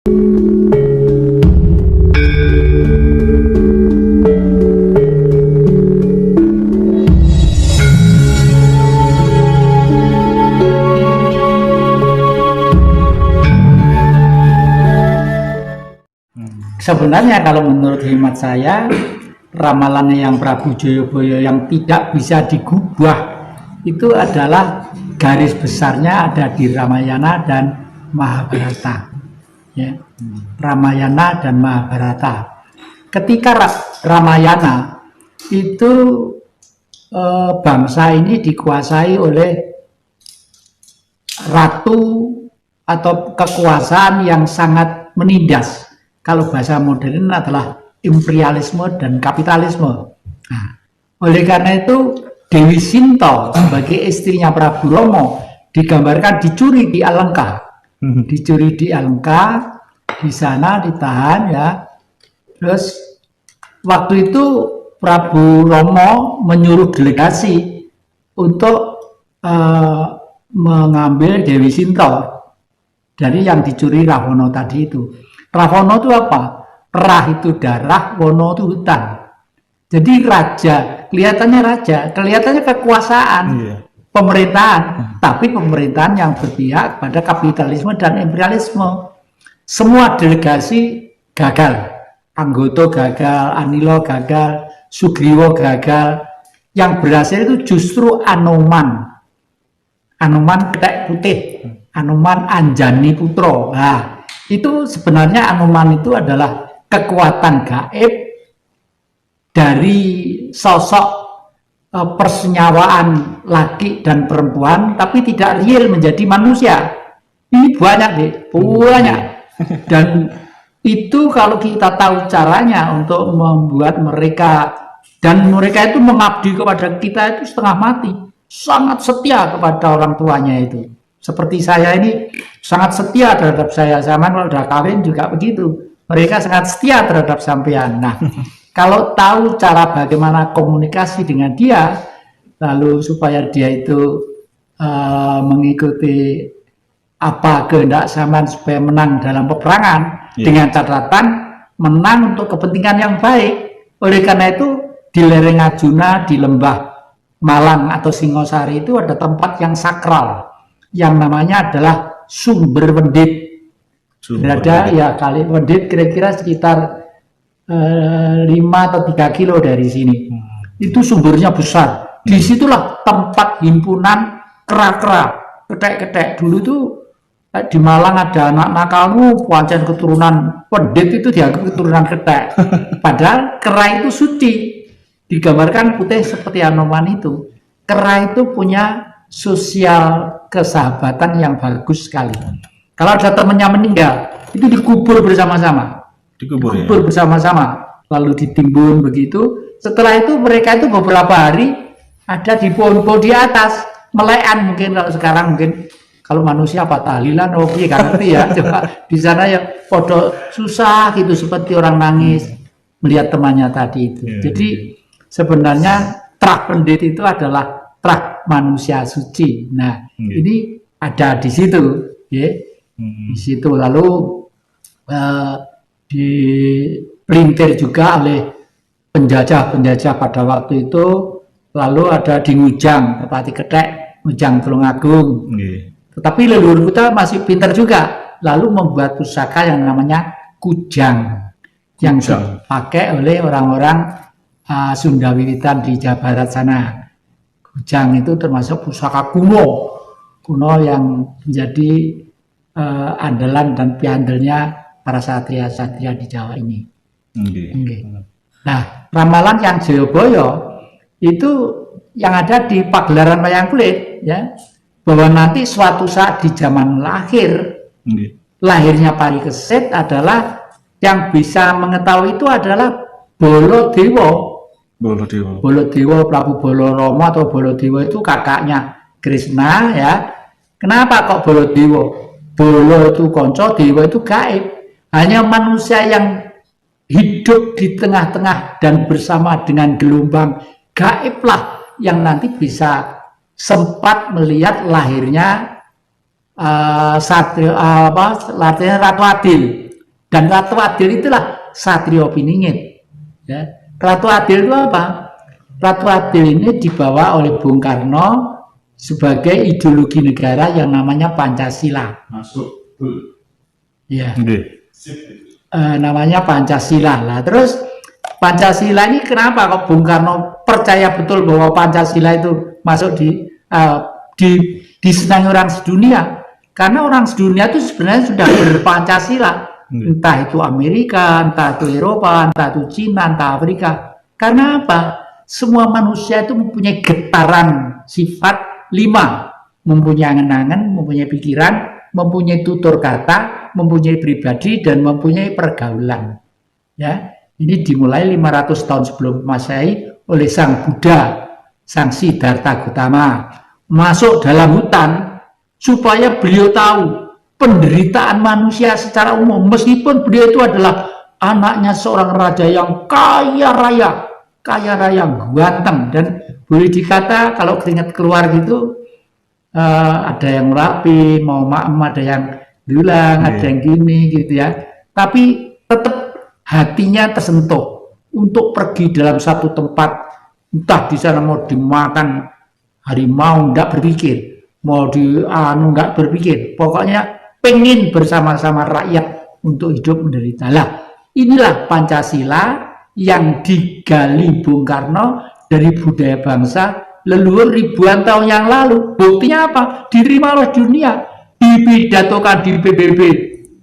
Sebenarnya kalau menurut hemat saya, ramalan yang Prabu Jayabaya yang tidak bisa digubah itu adalah garis besarnya ada di Ramayana dan Mahabharata. Ya. Ramayana dan Mahabharata. Ketika Ramayana itu bangsa ini dikuasai oleh ratu atau kekuasaan yang sangat menindas. Kalau bahasa modern adalah imperialisme dan kapitalisme. Nah, oleh karena itu Dewi Sinta sebagai istrinya Prabu Rama digambarkan dicuri di Alengka. Dicuri di Alengka, di sana ditahan ya. Terus waktu itu Prabu Rama menyuruh delegasi untuk mengambil Dewi Sinta dari yang dicuri Ravana tadi itu. Ravana itu apa? Rah itu darah, Wono itu hutan. Jadi raja, kelihatannya kekuasaan, pemerintahan, tapi pemerintahan yang berpihak pada kapitalisme dan imperialisme. Semua delegasi gagal, Anggoto gagal, Anila gagal, Sugriwa gagal. Yang berhasil itu justru Anoman Ketek Putih, Anoman Anjani Putro. Nah, itu sebenarnya Anoman itu adalah kekuatan gaib dari sosok persenyawaan laki dan perempuan, tapi tidak real menjadi manusia. Ini banyak deh, banyak. Dan itu kalau kita tahu caranya untuk membuat mereka, dan mereka itu mengabdi kepada kita itu setengah mati, sangat setia kepada orang tuanya itu. Seperti saya ini sangat setia terhadap saya, sama kalau udah kawin juga begitu. Mereka sangat setia terhadap sampean. Nah, kalau tahu cara bagaimana komunikasi dengan dia, lalu supaya dia itu mengikuti apa kehendak sampean supaya menang dalam peperangan, dengan catatan menang untuk kepentingan yang baik. Oleh karena itu di lereng Arjuna, di lembah Malang atau Singosari itu ada tempat yang sakral, yang namanya adalah Sumber Wendit. Berada ya kali Wendit kira-kira sekitar 5 atau 3 kilo dari sini. Itu sumbernya besar. Disitulah tempat himpunan kera-kera, ketek-ketek. Dulu itu di Malang ada anak nakalmu, pancen keturunan Wendit itu dianggap keturunan ketek. Padahal kera itu suci. Digambarkan putih seperti Anoman itu. Kera itu punya sosial kesahabatan yang bagus sekali. Kalau ada temannya meninggal, itu dikubur bersama-sama. Dikubur bersama-sama, lalu ditimbun begitu. Setelah itu mereka itu beberapa hari ada di pohon-pohon di atas, melekan mungkin kalau sekarang mungkin kalau manusia apa tahlilan, oke kan ngerti ya. Coba di sana ya podo susah gitu seperti orang nangis melihat temannya tadi itu. Jadi sebenarnya trah Pendit itu adalah trah manusia suci. Nah, ini ada di situ, ya. Di situ lalu dipelintir juga oleh penjajah pada waktu itu. Lalu ada di Ngujang, Pati Ketek, Ngujang Tulungagung. Tetapi leluhur kita masih pintar juga, lalu membuat pusaka yang namanya kujang, yang dipakai oleh orang-orang Sunda Wiwitan di Jawa Barat sana. Kujang itu termasuk pusaka kuno yang menjadi andalan dan piandelnya para satria-satria di Jawa ini. Nah, ramalan yang Jayabaya itu yang ada di pagelaran wayang kulit, ya, bahwa nanti suatu saat di zaman lahirnya Parikesit adalah yang bisa mengetahui itu adalah Baladewa. Prabu Balarama atau Baladewa itu kakaknya Krishna, ya. Kenapa kok Baladewa? Bala itu konco, dewa itu gaib. Hanya manusia yang hidup di tengah-tengah dan bersama dengan gelombang gaiblah yang nanti bisa sempat melihat lahirnya Ratu Adil. Dan Ratu Adil itulah Satrio Piningit. Ya. Ratu Adil itu apa? Ratu Adil ini dibawa oleh Bung Karno sebagai ideologi negara yang namanya Pancasila. Masuk. Ya. Namanya Pancasila. Lah terus Pancasila ini kenapa kok Bung Karno percaya betul bahwa Pancasila itu masuk disenangi orang sedunia? Karena orang sedunia itu sebenarnya sudah berpancasila. Entah itu Amerika, entah itu Eropa, entah itu Cina, entah Afrika. Karena apa? Semua manusia itu mempunyai getaran sifat 5. Mempunyai angan-angan, mempunyai pikiran, mempunyai tutur kata, mempunyai pribadi, dan mempunyai pergaulan. Ya, ini dimulai 500 tahun sebelum Masehi oleh Sang Buddha, Sang Siddhartha Gautama, masuk dalam hutan supaya beliau tahu penderitaan manusia secara umum, meskipun beliau itu adalah anaknya seorang raja yang kaya raya ganteng, dan boleh dikata kalau keringat keluar gitu ada yang rapi, mau maem, ada yang dulang, ada yang gini gitu ya, tapi tetap hatinya tersentuh untuk pergi dalam satu tempat, entah di sana mau dimakan harimau, enggak berpikir, mau enggak berpikir, pokoknya pengen bersama-sama rakyat untuk hidup menderita. Lah, inilah Pancasila yang digali Bung Karno dari budaya bangsa leluhur ribuan tahun yang lalu. Buktinya apa? Diterima oleh dunia, dipidatokan di PBB,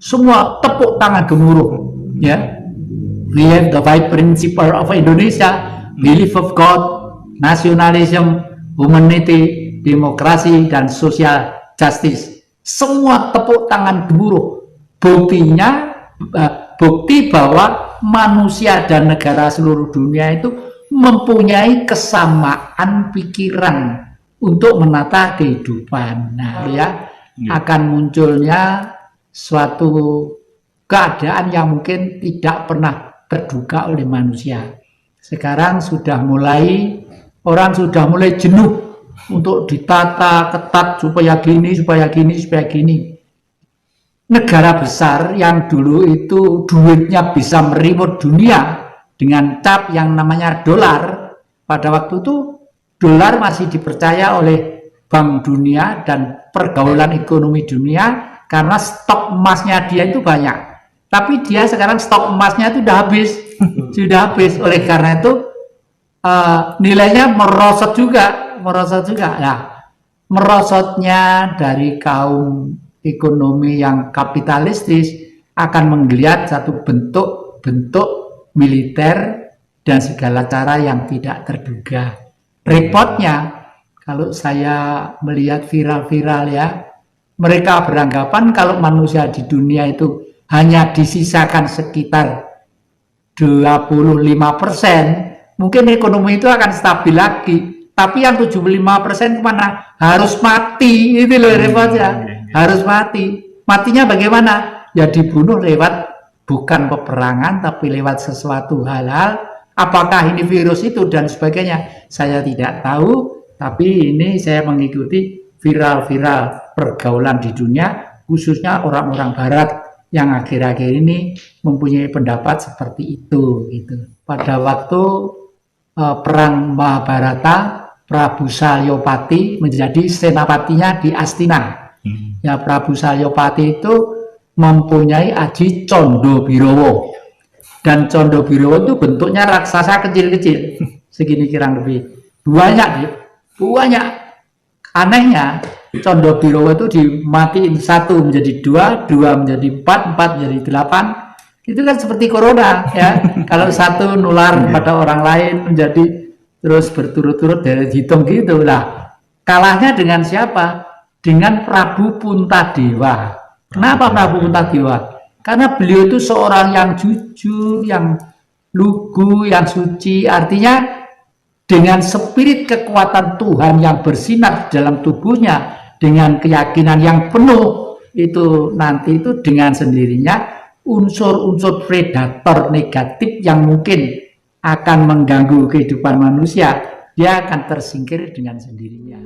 semua tepuk tangan gemuruh. Ya, we have the five principles of Indonesia: belief of God, nationalism, humanity, demokrasi, dan social justice. Semua tepuk tangan gemuruh. Buktinya, bukti bahwa manusia dan negara seluruh dunia itu mempunyai kesamaan pikiran untuk menata kehidupan. Nah, ya, akan munculnya suatu keadaan yang mungkin tidak pernah terduga oleh manusia. Sekarang orang sudah mulai jenuh untuk ditata ketat supaya gini. Negara besar yang dulu itu duitnya bisa merimut dunia dengan cap yang namanya dolar, pada waktu itu dolar masih dipercaya oleh Bank Dunia dan pergaulan ekonomi dunia karena stok emasnya dia itu banyak. Tapi dia sekarang stok emasnya itu sudah habis. Oleh karena itu nilainya merosot juga. Nah, merosotnya dari kaum ekonomi yang kapitalistis akan menggeliat satu bentuk militer dan segala cara yang tidak terduga. Repotnya, kalau saya melihat viral-viral ya, mereka beranggapan kalau manusia di dunia itu hanya disisakan sekitar 25%, mungkin ekonomi itu akan stabil lagi. Tapi yang 75% kemana? Harus mati, itu loh repotnya. Harus mati. Matinya bagaimana? Ya dibunuh lewat bukan peperangan, tapi lewat sesuatu hal-hal. Apakah ini virus itu dan sebagainya? Saya tidak tahu, tapi ini saya mengikuti viral-viral pergaulan di dunia, khususnya orang-orang Barat yang akhir-akhir ini mempunyai pendapat seperti itu. Gitu. Pada waktu perang Mahabharata, Prabu Salyopati menjadi senapatinya di Astina. Ya, Prabu Salyopati itu mempunyai aji Condobirowo, dan Condobirowo itu bentuknya raksasa kecil-kecil, segini kurang lebih. Banyak. Anehnya Condobirowo itu dimatiin 1 menjadi 2, 2 menjadi 4, 4 menjadi 8. Itu kan seperti corona ya. Kalau 1 nular pada orang lain menjadi terus berturut-turut dari hitung gitu lah. Kalahnya dengan siapa? Dengan Prabu Puntadewa. Kenapa Prabu Puntadewa? Karena beliau itu seorang yang jujur, yang lugu, yang suci. Artinya dengan spirit kekuatan Tuhan yang bersinar dalam tubuhnya, dengan keyakinan yang penuh, itu nanti itu dengan sendirinya unsur-unsur predator negatif yang mungkin akan mengganggu kehidupan manusia, dia akan tersingkir dengan sendirinya.